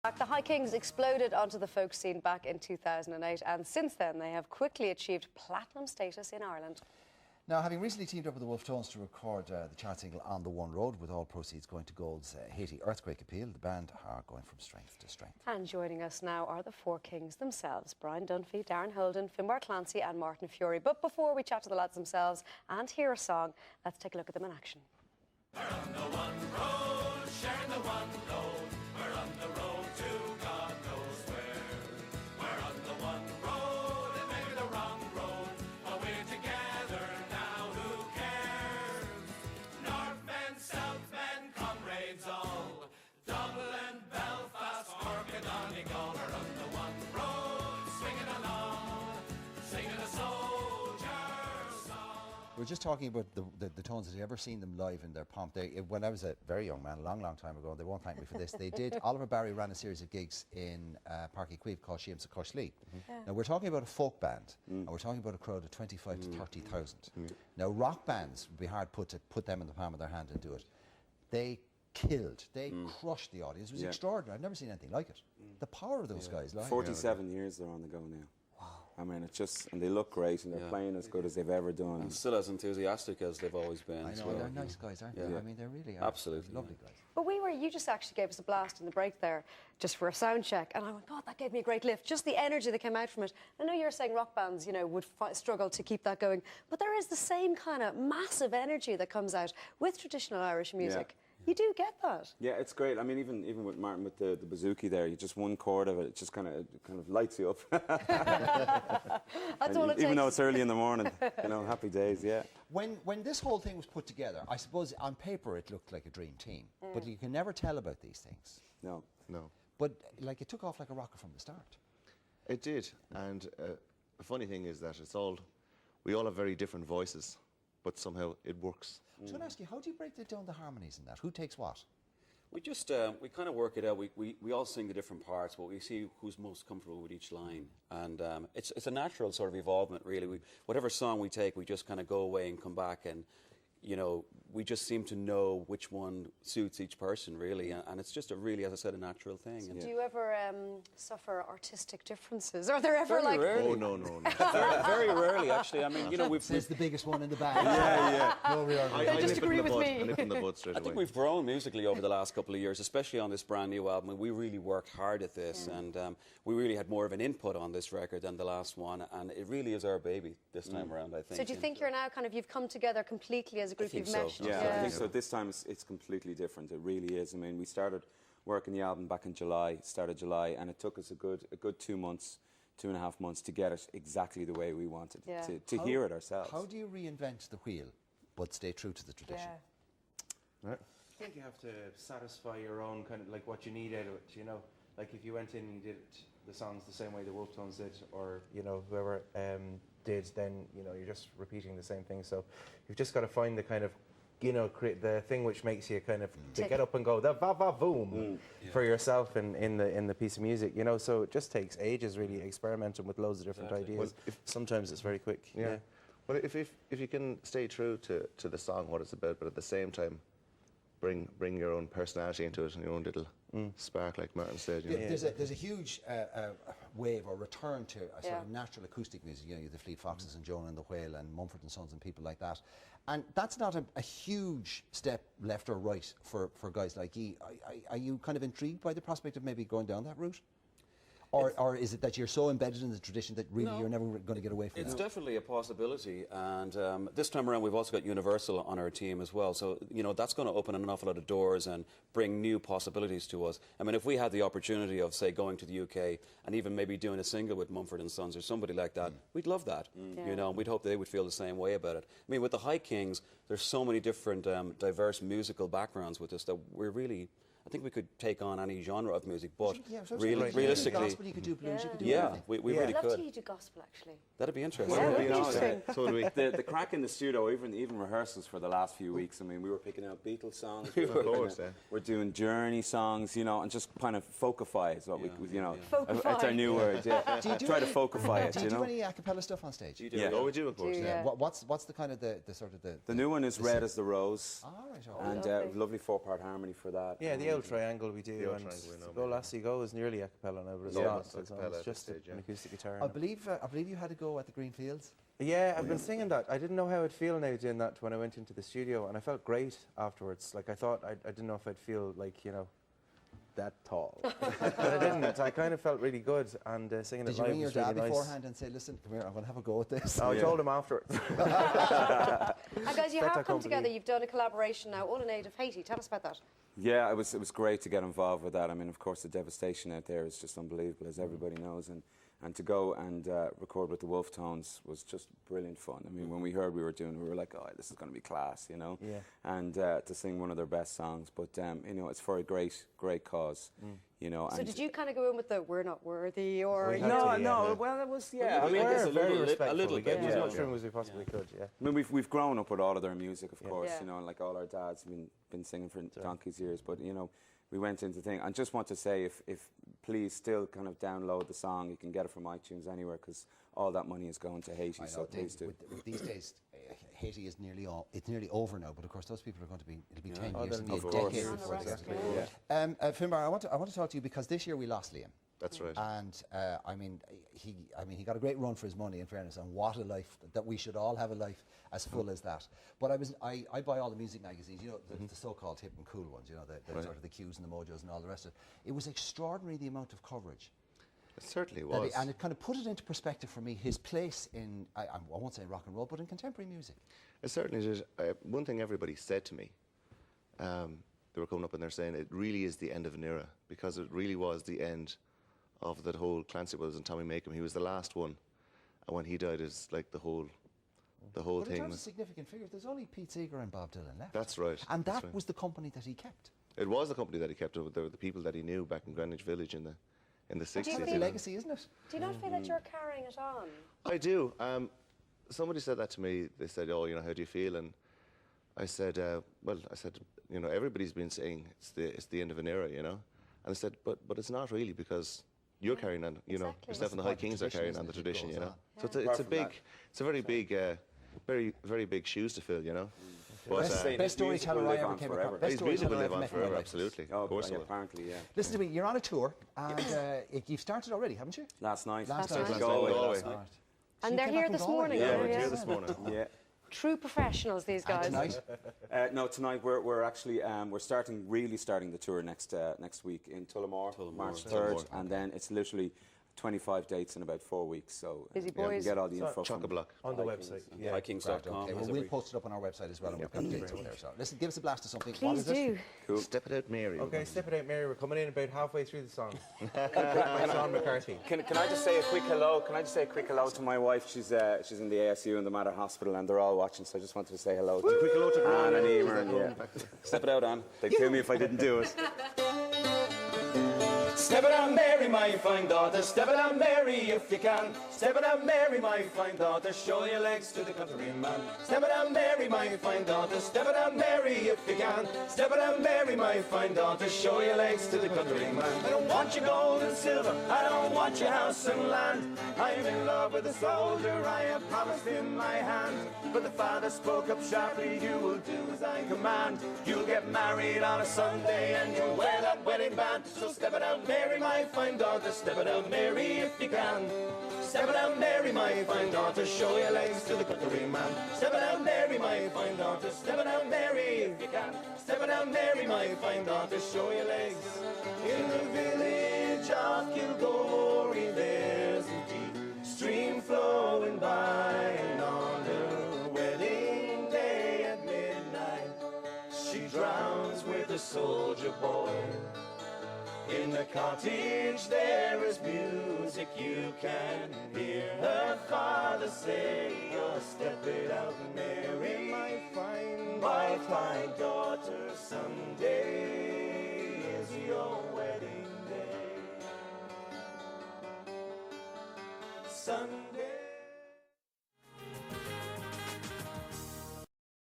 The High Kings exploded onto the folk scene back in 2008, and since then they have quickly achieved platinum status in Ireland. Now, having recently teamed up with the Wolf Tones to record the chart single On the One Road, with all proceeds going to Gold's Haiti earthquake appeal, the band are going from strength to strength. And joining us now are the four Kings themselves: Brian Dunphy, Darren Holden, Finbar Clancy and Martin Fury. But before we chat to the lads themselves and hear a song, let's take a look at them in action. We're on the one road, sharing the one road. We're on the road to God knows where. We're on the one road, and maybe the wrong road, but we're together now, who cares? Northmen, Southmen, comrades all, Dublin, Belfast, Cork and Donegal. We're on the one road, swinging along, singing a soldier's song. We were just talking about the Tones. Had you ever seen them live in their pomp? When I was a very young man, a long time ago, they won't thank me for this, they did, Oliver Barry ran a series of gigs in Páirc Uí Chaoimh called Siamsa Coishlí. Now, we're talking about a folk band, and we're talking about a crowd of 25 to 30,000. Now, rock bands would be hard put to put them in the palm of their hand and do it. They killed, they crushed the audience. It was extraordinary. I've never seen anything like it. The power of those guys. Like, 47 years they're on the go now. I mean, it's just, and they look great, and they're playing as good as they've ever done. And still as enthusiastic as they've always been. I know, well. they're nice guys, aren't they? I mean, they really are. Absolutely. Lovely guys. But you just actually gave us a blast in the break there, just for a sound check, and I went, God, that gave me a great lift. Just the energy that came out from it. I know you're saying rock bands, you know, would struggle to keep that going, but there is the same kind of massive energy that comes out with traditional Irish music. You do get that. Yeah, it's great. I mean, even with Martin, with the bouzouki there, you just one chord of it, it just kind of lights you up. That's all it takes. Even though it's early in the morning, you know, happy days, yeah. When this whole thing was put together, I suppose on paper it looked like a dream team, but you can never tell about these things. No. But like, it took off like a rocket from the start. It did, and the funny thing is that we all have very different voices, but somehow it works. I was going to ask you, how do you break down the harmonies in that? Who takes what? We just, we kind of work it out. We all sing the different parts, but we see who's most comfortable with each line. And it's a natural sort of evolvement, really. Whatever song we take, we just kind of go away and come back, and, you know, we just seem to know which one suits each person, really. And it's just a really, as I said, a natural thing. So do you ever suffer artistic differences? Are there ever Very rarely. Oh, no. very rarely, actually. I mean, you know, Says the biggest one in the band. Yeah. No, we are. I just agree with me. I nip in the bud straight I think away. we've grown musically over the last couple of years, especially on this brand new album. We really worked hard at this, and we really had more of an input on this record than the last one, and it really is our baby this time around, I think. So do you think you're now you've come together completely as a group, you've meshed? Yeah, I think so. This time it's completely different. It really is. I mean, we started working the album back in start of July, and it took us a good 2 months, 2.5 months to get it exactly the way we wanted, to hear it ourselves. How do you reinvent the wheel, but stay true to the tradition? Right. I think you have to satisfy your own kind of like what you need out of it, you know. Like if you went in and you did the songs the same way the Wolf Tones did, or, you know, whoever did, then, you know, you're just repeating the same thing. So you've just got to find the kind of, you know, create the thing which makes you kind of to get up and go the va-va-voom for yourself in the piece of music, you know. So it just takes ages, really, experimenting with loads of different ideas. Well, sometimes it's very quick. Yeah. Well, if you can stay true to the song, what it's about, but at the same time bring your own personality into it and your own little spark, like Martin said. You know? There's a huge wave or return to a sort of natural acoustic music. You know, the Fleet Foxes and Jonah and the Whale and Mumford and Sons and people like that. And that's not a huge step left or right for guys like you. Are you kind of intrigued by the prospect of maybe going down that route? Or is it that you're so embedded in the tradition that really you're never going to get away from it? It's definitely a possibility, and this time around we've also got Universal on our team as well, so, you know, that's going to open an awful lot of doors and bring new possibilities to us. I mean, if we had the opportunity of, say, going to the UK and even maybe doing a single with Mumford and Sons or somebody like that, we'd love that, you know, and we'd hope they would feel the same way about it. I mean, with the High Kings, there's so many different diverse musical backgrounds with us that we're really... I think we could take on any genre of music, but realistically... Gospel, you could do blues, you could do everything. We really I'd love could. to hear you do gospel, actually. That'd be interesting. Yeah, that'd be interesting. So do we. The crack in the studio, even rehearsals for the last few weeks. I mean, we were picking out Beatles songs. We're doing Journey songs, you know, and just kind of folkify is what we, you know, that's our new word. Yeah, try to folkify it. Do you do any a cappella stuff on stage? You do. Yeah, we do, of course. What's the kind of the sort of the new one is Red as the Rose. All right. And lovely 4-part harmony for that. Yeah, the old triangle we do, old and triangle we know, Go maybe. Lassie Go is nearly a cappella now, but it's Yeah, not. it's a cappella It's at just this stage, an yeah. acoustic guitar. I now. believe you had to go at the Green Fields. Yeah, I've been singing that. I didn't know how I'd feel now doing that when I went into the studio, and I felt great afterwards. Like I thought, I didn't know if I'd feel like, you know, that tall. But I didn't. I kind of felt really good, and singing Did it you live ring your was really dad nice. beforehand and say, listen, come here, I'm going to have a go at this? I told him afterwards. And guys, you Set have that come company. together. You've done a collaboration now on a native Haiti. Tell us about that. Yeah, it was great to get involved with that. I mean, of course, the devastation out there is just unbelievable, as everybody knows. And to go and record with the Wolf Tones was just brilliant fun. I mean, when we heard we were like, oh, this is going to be class, you know? Yeah. And to sing one of their best songs. But, you know, it's for a great cause, you know. So and did you kind of go in with the "we're not worthy" or We you had know? to, yeah. well, it was, yeah. I I mean, I mean, guess We're a very little respectful. We bit, gave as yeah. much room as we possibly could. Yeah. I mean, we've grown up with all of their music, of course, Yeah. you know, and like all our dads have been singing for donkey's years. But, you know, we went into the thing. I just want to say, if please still kind of download the song, you can get it from iTunes anywhere, because all that money is going to Haiti. I So know, please do. with these days, Haiti is nearly over now, but of course those people are going to be, it'll be 10 Oh, years, they'll it'll need be a course. decade On the before they rest, get yeah. to Finbar, I want to talk to you because this year we lost Liam. That's right. And I mean, he got a great run for his money, in fairness, and what a life, that we should all have a life as full as that. But I buy all the music magazines, you know, the so-called hip and cool ones, you know, the sort of the Qs and the Mojos and all the rest of it. It was extraordinary, the amount of coverage. It certainly that was. and it kind of put it into perspective for me, his place in, I won't say rock and roll, but in contemporary music. It certainly did. One thing everybody said to me, they were coming up and they're saying it really is the end of an era, because it really was the end of that whole Clancy Brothers and Tommy Makem. He was the last one, and when he died, it's like the whole But in thing terms of was. significant figures, there's only Pete Seeger and Bob Dylan left. That's right. And that's that right. was the company that he kept. It was the company that he kept. They were the people that he knew back in Greenwich Village in the do you 60s. feel- It's a legacy, isn't it? Do you not feel that you're carrying it on? I do. Somebody said that to me. They said, "Oh, you know, how do you feel?" And I said, "Well, I said, you know, everybody's been saying it's the end of an era, you know." And I said, "But it's not really, because you're carrying on. You know, Exactly. yourself and the That's High Kings are tradition, carrying isn't on the it? It tradition, goes you know." on. So Apart it's a from big, that. it's a very big, very big shoes to fill, you know. But Best, Saying best his music storyteller will I live ever on came forever. across. Best his music will storyteller I live ever on met in my forever, life. absolutely. Oh, Of course yeah, it will. apparently, yeah. Listen to me, you're on a tour, and you've started already, haven't you? Last night. Last night. night. Galway. Galway. Last night. Right. And you they're came here back from this Galway? morning. Yeah, Yeah, we're yeah. here this morning. Yeah. True professionals, these And guys. tonight? No, tonight we're actually we're really starting the tour next week in Tullamore, March 3rd, Tullamore. and then it's literally 25 dates in about 4 weeks. So Busy yeah, you boys. can get all the info from Chock-a-block. On the Vikings. website. Yeah. Yeah. Right, Vikings.com. okay, well, we'll post it up on our website as well, and we'll put dates over there. So, listen, give us a blast of something. What Please is it? do. Cool. Step it out, Mary. Okay, Step It Out Mary, we're coming in about halfway through the song. By Sean McCarthy. Can I just say a quick hello? Can I just say a quick hello to my wife? She's in the ASU in the Mater Hospital, and they're all watching. So I just wanted to say hello. Quick hello to Anne and Graham. Emer, and yeah. Step it out, Anne. They'd kill me if I didn't do it. Step it out, Mary, my fine daughter. Step it out, Mary, if you can. Step it out, Mary, my fine daughter. Show your legs to the countryman. Step it out, Mary, my fine daughter. Step it out, Mary, if you can. Step it out, Mary, my fine daughter. Show your legs to the countryman. I don't want your gold and silver. I don't want your house and land. I'm in love with a soldier. I have promised him my hand. But the father spoke up sharply. You will do as I command. You'll get married on a Sunday and you'll wear that wedding band. So step it out, Mary, my fine daughter. Step it out, Mary, if you can. Step it out, Mary, my fine daughter. Show your legs to the countryman. Step it out, Mary, my fine daughter. Step it out, Mary, if you can. Step it out, Mary, my fine daughter. Show your legs. In the village of Kilgory, there's a deep stream flowing by, and on her wedding day at midnight, she drowns with a soldier boy. In the cottage there is music, you can hear her father say, oh, step it out, Mary, my fine daughter, someday is your wedding day. Sunday.